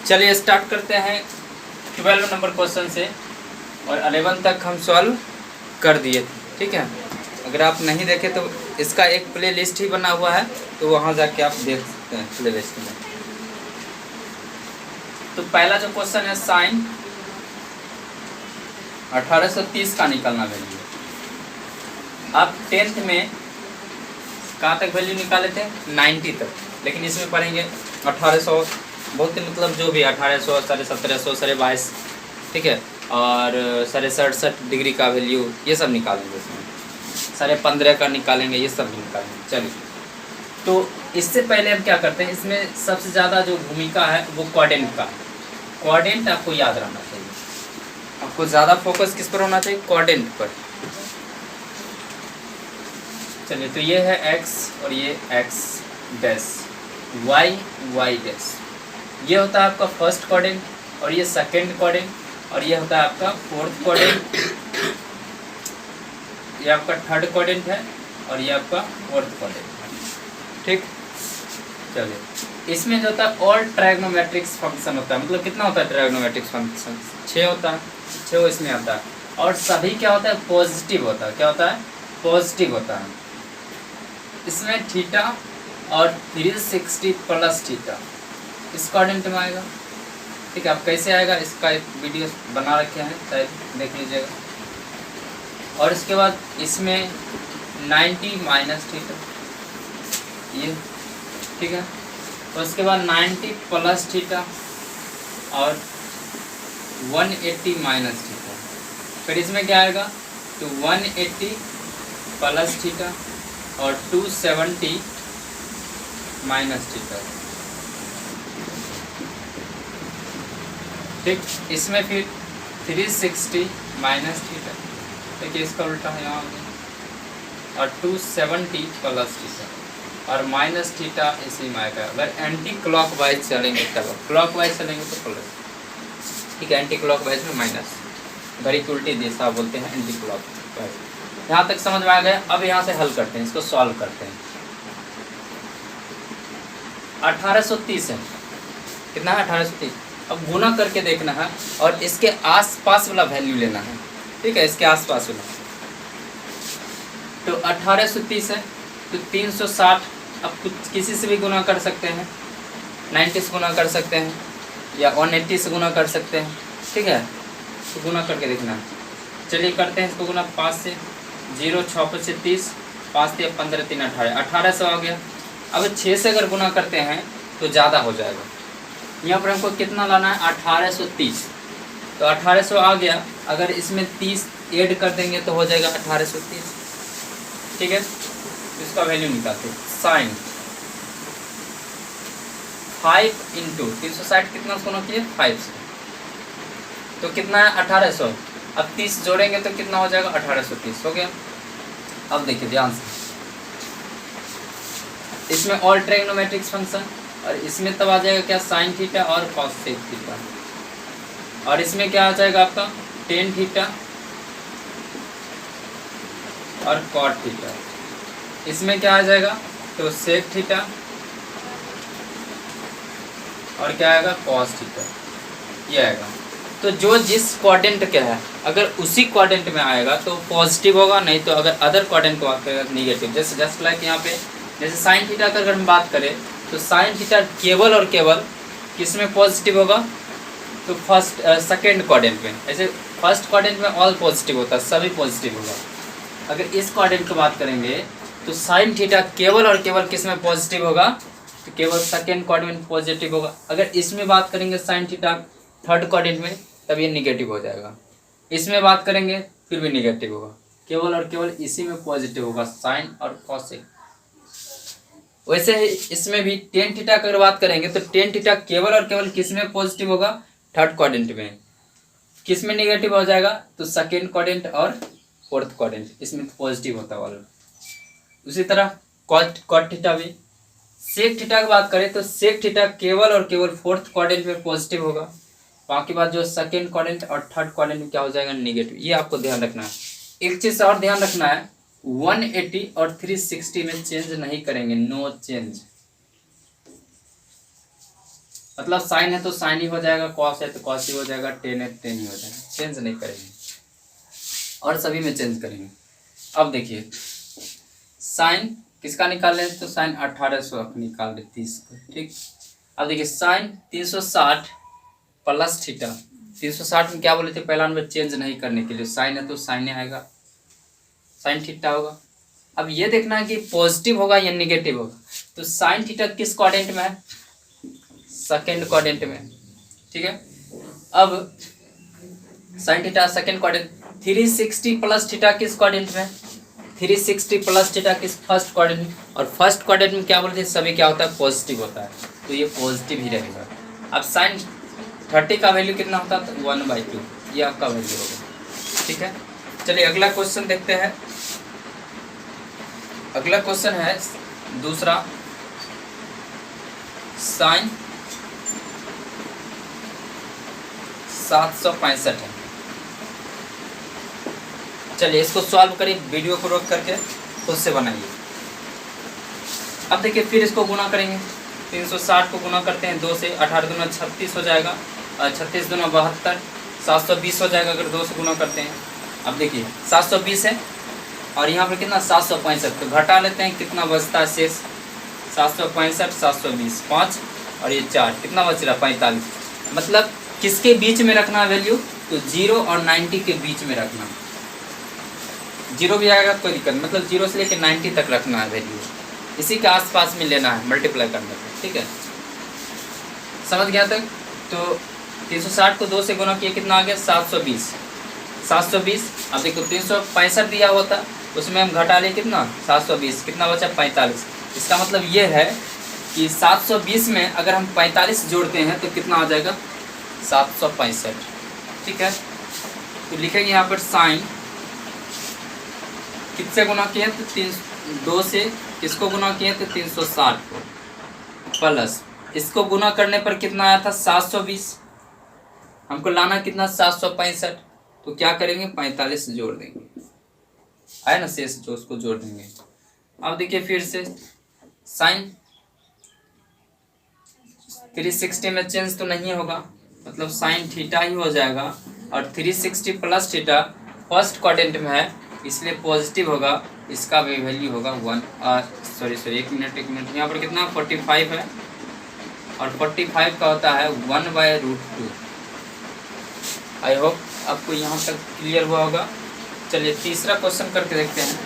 चलिए स्टार्ट करते हैं 12 नंबर क्वेश्चन से, और 11 तक हम सॉल्व कर दिए थे, ठीक है। अगर आप नहीं देखे तो इसका एक प्ले लिस्ट ही बना हुआ है, तो वहाँ जाके आप देख सकते हैं प्ले लिस्ट में। तो पहला जो क्वेश्चन है साइन 1830 का निकालना वैल्यू। आप 10th में कहाँ तक वैल्यू निकाले थे? 90 तक, लेकिन इसमें पढ़ेंगे 1800, बहुत ही मतलब जो भी 1800, 1750, 22.5, ठीक है, और 67.5 डिग्री का वैल्यू, ये सब निकालेंगे इसमें, 15.5 का निकालेंगे, ये सब भी निकालेंगे। चलिए, तो इससे पहले हम क्या करते हैं, इसमें सबसे ज़्यादा जो भूमिका है वो क्वाड्रेंट का है। क्वाड्रेंट आपको याद रहना चाहिए, आपको ज़्यादा फोकस किस पर होना चाहिए? क्वाड्रेंट पर। चलिए, तो ये है x और ये x dash, y y dash, ये होता है आपका फर्स्ट क्वाड्रेंट, और ये सेकंड क्वाड्रेंट, और ये होता है आपका फोर्थ क्वाड्रेंट, ये आपका थर्ड क्वाड्रेंट है, और ये आपका फोर्थ क्वाड्रेंट है, ठीक। चलिए, इसमें जो होता है ऑल ट्रायगोनोमेट्रिक्स फंक्शन होता है, मतलब कितना होता है ट्रायगोनोमेट्रिक्स फंक्शन? 6 होता है, 6 इसमें आता है, और सभी क्या होता है? पॉजिटिव होता है। क्या होता है? पॉजिटिव होता है। इसमें थीटा और 360 प्लस थीटा इस क्वाड्रेंट में आएगा, ठीक है। अब कैसे आएगा इसका एक वीडियो बना रखे हैं, शायद देख लीजिएगा। और इसके बाद इसमें 90 माइनस थीटा, ये ठीक है। तो उसके बाद 90 प्लस थीटा और 180 माइनस थीटा। फिर इसमें क्या आएगा? तो 180 प्लस थीटा और 270 माइनस थीटा, ठीक। इसमें फिर 360 माइनस थीटा, देखिए इसका उल्टा है यहाँ, और 270 प्लस थीटा और माइनस थीटा इसी में आएगा। अगर एंटी क्लॉकवाइज चलेंगे तब, क्लॉकवाइज चलेंगे तो प्लस, ठीक है। एंटी क्लॉकवाइज में माइनस, घड़ी की उल्टी दिशा बोलते हैं एंटी क्लॉकवाइज। यहाँ तक समझ में आ गया। अब यहाँ से हल करते हैं, इसको सॉल्व करते हैं। 1830 है, कितना है? 1830। अब गुना करके देखना है, और इसके आसपास वाला वैल्यू लेना है, ठीक है, इसके आसपास वाला। तो 1830 है, तो 360, अब कुछ किसी से भी गुना कर सकते हैं, 90 से गुना कर सकते हैं, या 180 से गुना कर सकते हैं, ठीक है। तो गुना करके देखना है। चलिए करते हैं इसको गुना। 5 से 0, 6 5 30, 5 3 15 3 18, 1800 आ गया। अब 6 से अगर गुना करते हैं तो ज़्यादा हो जाएगा। यहाँ पर हमको कितना लाना है? 1830। तो 1800 आ गया, अगर इसमें 30 ऐड कर देंगे तो हो जाएगा 1830, ठीक है। इसका वैल्यू निकालते हैं। साइन 5 इंटू 360, कितना गुना किए? 5 से, तो कितना है? 1800। अब 30 जोड़ेंगे तो कितना हो जाएगा? 1830 हो गया। अब देखिए ध्यान से, इसमें ऑल ट्रायगोनोमेट्रिक्स फंक्शन, और इसमें तब आ जाएगा क्या? साइन थीटा और कॉस थीटा, और इसमें क्या आ जाएगा आपका? टेन थीटा और कॉट थीटा। इसमें क्या आ जाएगा? तो सेक थीटा, और क्या आएगा? कॉस थीटा, ये आएगा। तो जो जिस क्वाड्रेंट का है, अगर उसी क्वाड्रेंट में आएगा तो पॉजिटिव होगा, नहीं तो अगर अदर क्वाड्रेंट को बात करेगा निगेटिव। जैसे जस्ट लाइक यहाँ पे, जैसे साइन थीटा का अगर हम बात करें तो साइन थीटा केवल और केवल किस में पॉजिटिव होगा? तो फर्स्ट सेकेंड क्वाड्रेंट में। ऐसे फर्स्ट क्वाड्रेंट में ऑल पॉजिटिव होता है, सभी पॉजिटिव होगा। अगर इस क्वाड्रेंट की बात करेंगे तो साइन थीटा केवल और केवल किस में पॉजिटिव होगा? तो केवल सेकेंड क्वाड्रेंट में पॉजिटिव होगा। अगर इसमें बात करेंगे साइन थीटा थर्ड क्वाड्रेंट में, तब ये निगेटिव हो जाएगा। इसमें बात करेंगे फिर भी निगेटिव होगा, केवल और केवल इसी में पॉजिटिव होगा, साइन और कॉसेक। वैसे ही इसमें भी टेन थीटा की अगर बात करेंगे तो टेन थीटा केवल और केवल किस में पॉजिटिव होगा? थर्ड क्वाड्रेंट में। किस में निगेटिव हो जाएगा? तो सेकेंड क्वाड्रेंट और फोर्थ क्वाड्रेंट, इसमें पॉजिटिव होता है। उसी तरह कॉट थीटा भी। सेक थीटा की बात करें तो सेक थीटा केवल और केवल फोर्थ क्वाड्रेंट में पॉजिटिव होगा, बाकी बात जो सेकेंड क्वाड्रेंट और थर्ड क्वाड्रेंट में क्या हो जाएगा? निगेटिव। ये आपको ध्यान रखना है। एक चीज़ और ध्यान रखना है, 180 और 360 में चेंज नहीं करेंगे, नो चेंज। मतलब साइन है तो साइन ही हो जाएगा, कॉस है तो कॉस ही हो जाएगा, टेन है टेन ही हो जाएगा, चेंज नहीं करेंगे और सभी में चेंज करेंगे। अब देखिए साइन किसका निकाल लें तो साइन 1800 निकाल ले 30 को, ठीक। अब देखिए साइन 360 प्लस थीटा, 360 में क्या बोले थे पहला नंबर चेंज नहीं करने के लिए, साइन है तो साइन आएगा, साइन थीटा होगा। अब ये देखना है कि पॉजिटिव होगा या निगेटिव होगा, तो साइन थीटा किस क्वाड्रेंट में है, सेकेंड क्वाड्रेंट में, ठीक है। अब sine theta second quadrant, 360 plus theta किस क्वाड्रेंट में, 360 प्लस थीटा किस फर्स्ट क्वाड्रेंट में, और फर्स्ट क्वाड्रेंट में क्या बोलते हैं सभी क्या होता है पॉजिटिव होता है, तो ये पॉजिटिव ही रहेगा। अब साइन 30 का वैल्यू कितना होता है 1/2, ये आपका वैल्यू होगा, ठीक है। चलिए अगला क्वेश्चन देखते हैं। अगला क्वेश्चन है दूसरा, साइन 765 है। चलिए इसको सॉल्व करिए, वीडियो को रोक करके खुद से बनाइए। अब देखिए फिर इसको गुना करेंगे, 360 को गुना करते हैं 2 से, 18 दूना 36 हो जाएगा, 36 दूना 72, 720 हो जाएगा अगर 2 से गुना करते हैं। अब देखिए 720 है और यहाँ पर कितना 765, तो घटा लेते हैं कितना बचता है शेष, 765 720 5 और ये 4 कितना बच रहा 45। मतलब किसके बीच में रखना है वैल्यू, तो 0 और 90 के बीच में रखना, 0 भी आएगा कोई दिक्कत, मतलब 0 से लेकर 90 तक रखना है वैल्यू, इसी के आसपास में लेना है मल्टीप्लाई करने पर, ठीक है। समझ गया तक। तो 360 को 2 से गुना किया कितना आ गया 720, 720। अब देखो 365 दिया हुआ था उसमें हम घटा लें कितना 720, कितना बचा 45। इसका मतलब ये है कि 720 में अगर हम 45 जोड़ते हैं तो कितना आ जाएगा 765, ठीक है। तो लिखेंगे यहाँ पर साइन किससे गुना किए तो 2 से किसको गुना किए तो 360 को, प्लस इसको गुना करने पर कितना आया था 720, हमको लाना कितना 765, तो क्या करेंगे 45 जोड़ देंगे, आया ना शेष जो उसको जोड़ देंगे। अब देखिए फिर से साइन 360 में चेंज तो नहीं होगा, मतलब साइन थीटा ही हो जाएगा, और 360 प्लस थीटा फर्स्ट क्वाड्रेंट में है इसलिए पॉजिटिव होगा, इसका भी वैल्यू होगा 1, सॉरी एक मिनट यहाँ पर कितना 45 है और 45 का होता है 1/√2। आई होप आपको यहाँ तक क्लियर हुआ होगा। चलिए तीसरा क्वेश्चन करके देखते हैं।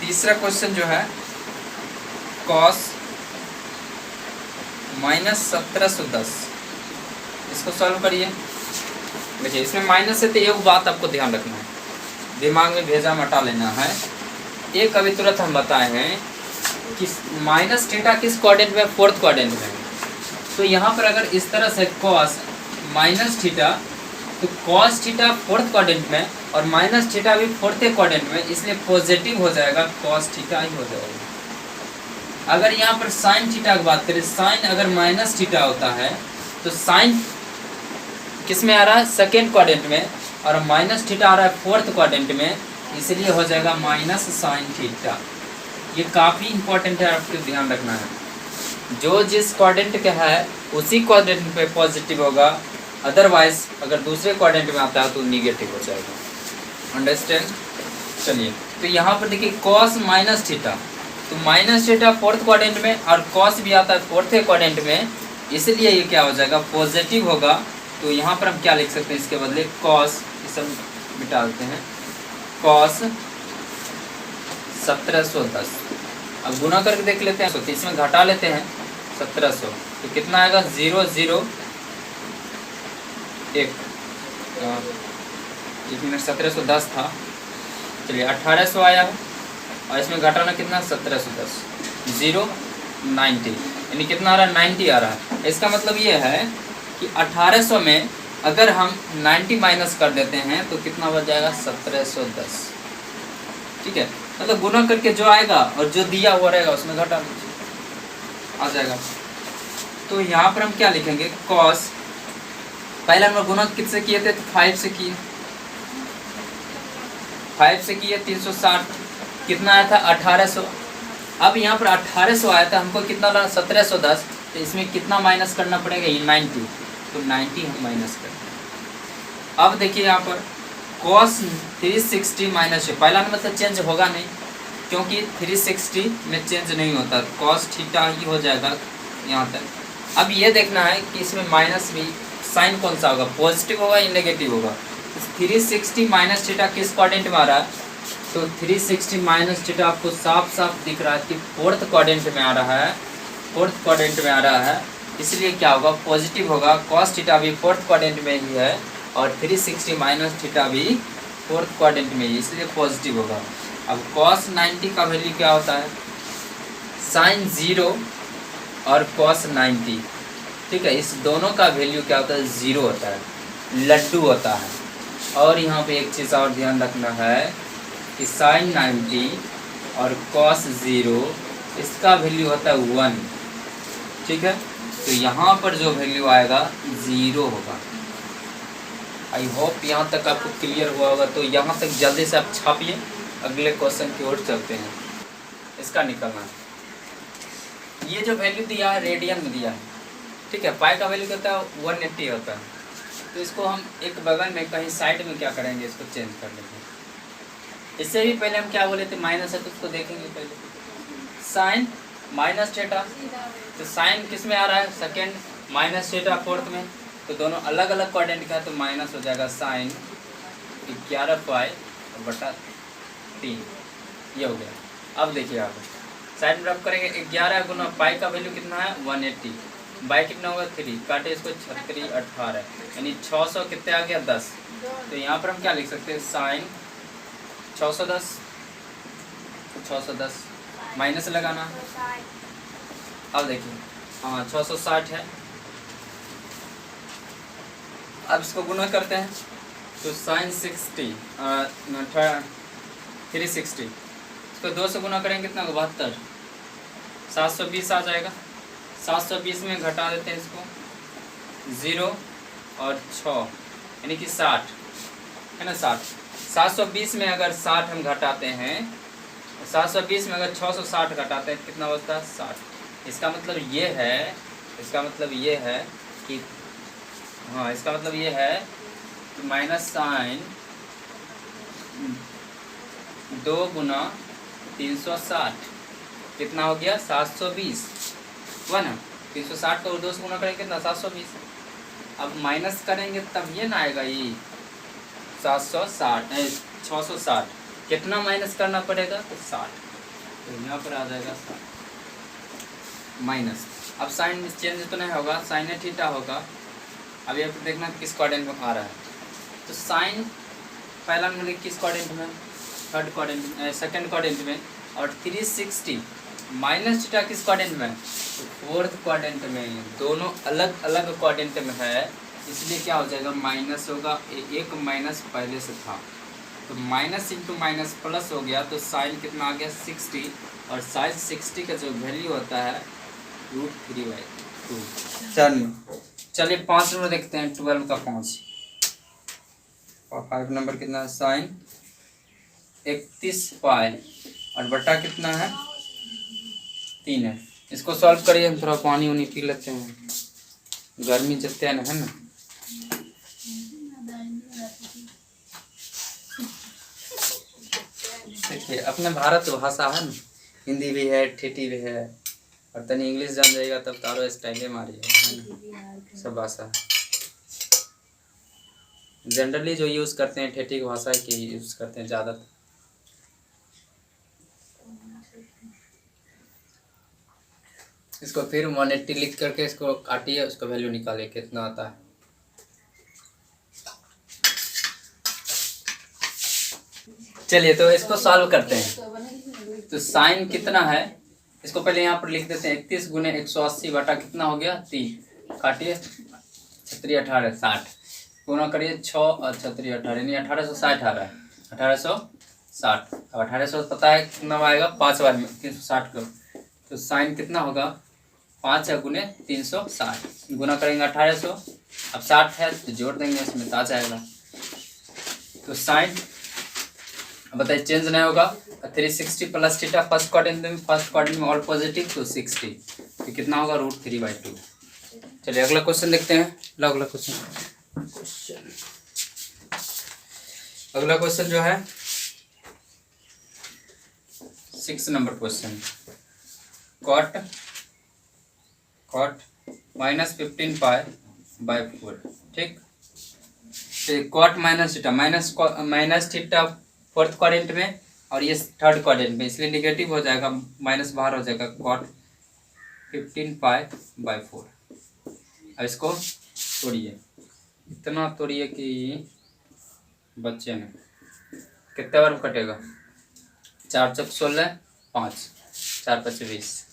तीसरा क्वेश्चन जो है cos -1710, इसको सॉल्व करिए। देखिए इसमें माइनस है तो एक बात आपको ध्यान रखना है, दिमाग में भेजा मटा लेना है। एक अभी तुरंत हम बताए हैं कि माइनस थीटा किस क्वाड्रेंट में, फोर्थ क्वाड्रेंट में। तो यहाँ पर अगर इस तरह से cos माइनस थीटा, तो cos थीटा फोर्थ क्वाड्रेंट में और माइनस थीटा भी फोर्थ क्वाड्रेंट में, इसलिए पॉजिटिव हो जाएगा, cos थीटा ही हो जाएगा। अगर यहाँ पर साइन थीटा की बात करें, साइन अगर माइनस थीटा होता है तो साइन किस में आ रहा है सेकेंड क्वाड्रेंट में, और माइनस थीटा आ रहा है फोर्थ क्वाड्रेंट में, इसलिए हो जाएगा माइनस साइन थीटा। ये काफ़ी इंपॉर्टेंट है, आपको ध्यान रखना है। जो जिस क्वाड्रेंट का है उसी क्वाड्रेंट पे पॉजिटिव होगा, अदरवाइज अगर दूसरे क्वाड्रेंट में आता है तो निगेटिव हो जाएगा। अंडरस्टैंड। चलिए तो यहाँ पर देखिए कॉस माइनस थीटा, तो माइनस थीटा फोर्थ क्वाड्रेंट में और कॉस भी आता है फोर्थ क्वाड्रेंट में, इसलिए ये क्या हो जाएगा पॉजिटिव होगा। तो यहाँ पर हम क्या लिख सकते हैं इसके बदले कॉस, ये सब मिटा देते हैं, कॉस 1710। अब गुना करके देख लेते हैं, तो इसमें घटा लेते हैं 1700, तो कितना आएगा 0 0 1 मिनट 1710 था, चलिए 1800 आया है, और इसमें घटाना कितना 1710, 0 90, यानी कितना आ रहा है 90 आ रहा है। इसका मतलब ये है कि 1800 में अगर हम 90 माइनस कर देते हैं तो कितना बच जाएगा 1710, ठीक है। मतलब गुना करके जो आएगा और जो दिया हुआ रहेगा उसमें घटा दीजिए, आ जाएगा। तो यहाँ पर हम क्या लिखेंगे cos, पहले हम गुना किससे किए थे तो 5 से किए, 5 से किए 360, कितना आया था 1800, अब यहाँ पर 1800 आया था, हमको कितना लगा 1710, तो इसमें कितना माइनस करना पड़ेगा, ये 90, तो 90 हम माइनस करते हैं। अब देखिए यहाँ पर cos 360 माइनस, पहला नंबर तो चेंज होगा नहीं क्योंकि 360 में चेंज नहीं होता, cos थीटा ही हो जाएगा यहाँ तक। अब ये देखना है कि इसमें माइनस भी साइन कौन सा होगा, पॉजिटिव होगा या नेगेटिव होगा। 360 माइनस थीटा किस क्वाड्रेंट में आ रहा है, तो 360 माइनस थीटा आपको साफ साफ दिख रहा है कि फोर्थ क्वाड्रेंट में आ रहा है, फोर्थ क्वाड्रेंट में आ रहा है, इसलिए क्या होगा, पॉजिटिव होगा। cos थीटा भी फोर्थ क्वाड्रेंट में ही है और 360 माइनस थीटा भी फोर्थ क्वाड्रेंट में ही, इसलिए पॉजिटिव होगा। अब cos 90 का वैल्यू क्या होता है, साइन 0 और cos 90, ठीक है, इस दोनों का वैल्यू क्या होता है, 0 होता है, लड्डू होता है। और यहाँ पे एक चीज़ और ध्यान रखना है कि साइन 90 और cos 0 इसका वैल्यू होता है 1, ठीक है, तो यहाँ पर जो वैल्यू आएगा 0 होगा। आई होप यहाँ तक आपको क्लियर हुआ होगा। तो यहाँ तक जल्दी से आप छापिए, अगले क्वेश्चन की ओर चलते हैं। इसका निकलना है, ये जो वैल्यू दिया है रेडियन में दिया है, ठीक है, पाई का वैल्यू कितना है 180 होता है, तो इसको हम एक बगल में कहीं साइड में क्या करेंगे, इसको चेंज कर लेंगे। इससे भी पहले हम क्या बोले थे, माइनस है तो उसको देखेंगे पहले। साइन माइनस थीटा, तो साइन किस में आ रहा है, सेकेंड, माइनस थीटा फोर्थ में, तो दोनों अलग अलग क्वाड्रेंट का है, तो माइनस हो जाएगा साइन 11 पाई बटा 3, ये हो गया। अब देखिए आप साइड में रब करेंगे, 11 गुना पाई का वैल्यू कितना है 180, बाई कितना होगा 3, काटे इसको 36 18, यानी 600 कितने आ गया 10। तो यहाँ पर हम क्या लिख सकते हैं, साइन 610, 610 माइनस लगाना। अब देखिए हाँ 660 है, अब इसको गुना करते हैं, तो साइन 60 360, इसको 2 से गुना करेंगे कितना होगा 72, 720 आ जाएगा। 720 में घटा देते हैं इसको, 0 और 6 यानी कि 60 है ना, 60। 720 में अगर 60 हम घटाते हैं, 720 में अगर 660 घटाते हैं कितना बचता है 60। इसका मतलब ये है, इसका मतलब ये है कि हाँ, इसका मतलब ये है कि माइनस साइन 2 गुना 360 कितना हो गया 720 हुआ ना। 360 का 2 से गुना करेंगे कितना 720। अब माइनस करेंगे तब ये ना आएगा, ये 660 कितना माइनस करना पड़ेगा तो 60, तो यहाँ पर आ जाएगा 60 माइनस। अब साइन में चेंज तो नहीं होगा, साइन थीटा होगा। अब यहाँ पर देखना किस क्वाड्रेंट में आ रहा है, तो साइन पहला नंबर किस क्वाड्रेंट में, थर्ड क्वाड्रेंट में, सेकंड क्वाड्रेंट में, और 360 माइनस थीटा किस क्वाड्रेंट में, तो फोर्थ क्वाड्रेंट में। दोनों अलग अलग क्वाड्रेंट में है, इसलिए क्या हो जाएगा माइनस होगा, एक माइनस पहले से था, तो माइनस इंटू माइनस प्लस हो गया, तो साइन कितना आ गया 60, और साइन 60 का जो वैल्यू होता है √3/2। चलिए 5 नंबर देखते हैं, 12 का 5 और 5 नंबर कितना है, साइन 31 पाई और बटा कितना है 3 है। इसको सॉल्व करिए, हम थोड़ा पानी उनी पी लेते हैं, गर्मी जते है ना। देखिए अपने भारत भाषा है ना, हिंदी भी है, ठेठी भी है, और तनी इंग्लिश जान जाएगा तब तारो स्टाइले मारी है ना, सब भाषा जनरली जो यूज़ करते हैं ठेठी की भाषा की यूज़ करते हैं ज़्यादातर। इसको फिर 180 लिख करके इसको काटिए, उसका वैल्यू निकालिए कितना आता है। चलिए तो इसको सॉल्व करते हैं। तो साइन कितना है, इसको पहले यहाँ पर लिख देते हैं, 31 गुने 180 बटा कितना हो गया 3, काटिए 36 18 60, गुना करिए 6 और 36 18 यानी 1860 आ रहा है, 1860। अब 1800 पता है कितना आएगा 5 बार में 360 को, तो साइन कितना होगा 5 गुने 360, गुना करेंगे 1800। अब 60 है तो जोड़ देंगे इसमें तो आ जाएगा, तो साइन अब बताइए चेंज नहीं होगा। 360 प्लस थीटा फर्स्ट क्वाड्रेंट में ऑल पॉजिटिव तो 60, तो कितना होगा √3/2। चलिए अगला क्वेश्चन देखते हैं। अगला क्वेश्चन जो है 6 नंबर क्वेश्चन, कॉट -15π/4, ठीक। Cot minus theta fourth quadrant में और ये थर्ड क्वाड्रेंट में, इसलिए निगेटिव हो जाएगा, माइनस बाहर हो जाएगा, कॉट 15π/4। अब इसको तोड़िए, इतना तोड़िए कि बच्चे में कितने बार कटेगा, 4 चौक 16, 5 4 5 20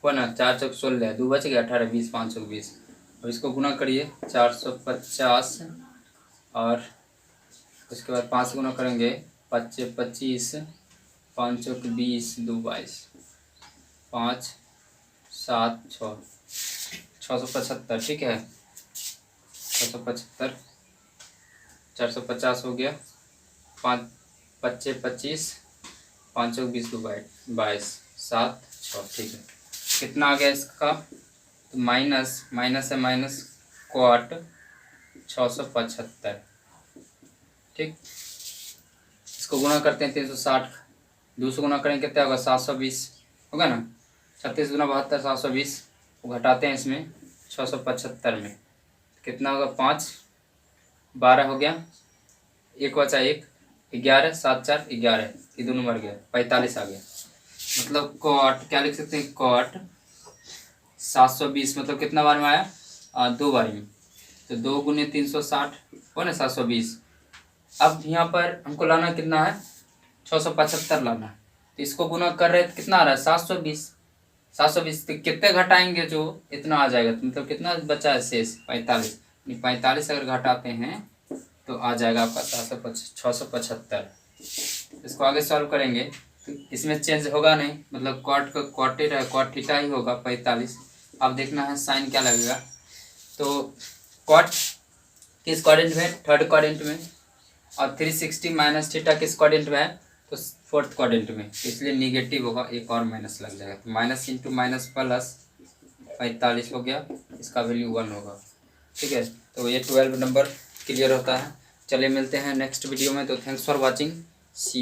हो ना, 4 चौक 16, 2 बच गया 18, 20 5 चौक 20। अब इसको गुना करिए 450 और उसके बाद 5 गुना करेंगे 5 25, 5 चौक 20, 2 22, 5 7 6 675, ठीक है। 675, 450 हो गया, 5 25 25, 5 चौक 20, 2 22, 7 6, ठीक है। कितना आ गया इसका, तो माइनस है माइनस क्वाट 675, ठीक। इसको गुना करते हैं 360, 200 गुना करेंगे कितना होगा, 720 होगा ना। 36 गुना 72, 720, वो घटाते हैं इसमें 675 में, कितना होगा, 5 12 हो गया, 1 बचा 1, 11 7 4 11, ये दोनों मर गया, 45 आ गया। मतलब कॉट क्या लिख सकते हैं, कॉट 720 मतलब कितना बार में आया, 2 बार में, तो 2 गुने 360 हो ना 720। अब यहाँ पर हमको लाना कितना है, 675 लाना है, तो इसको गुना कर रहे कितना आ रहा है, 720 तो कितने घटाएंगे, जो इतना आ जाएगा, तो मतलब कितना बचा है शेष, 45। 45 अगर घटाते हैं तो आ जाएगा आपका 675। इसको आगे सॉल्व करेंगे तो इसमें चेंज होगा नहीं, मतलब कॉट का कॉट थीटा ही होगा 45। अब देखना है साइन क्या लगेगा, तो कॉट किस क्वाड्रेंट में, थर्ड क्वाड्रेंट में, और 360 माइनस थीटा किस क्वाड्रेंट में है, तो फोर्थ क्वाड्रेंट में, इसलिए निगेटिव होगा, एक और माइनस लग जाएगा, तो माइनस इंटू माइनस प्लस 45 हो गया, इसका वैल्यू 1 होगा, ठीक है। तो ये 12 नंबर क्लियर होता है। चलिए मिलते हैं नेक्स्ट वीडियो में, तो थैंक्स फॉर वॉचिंग।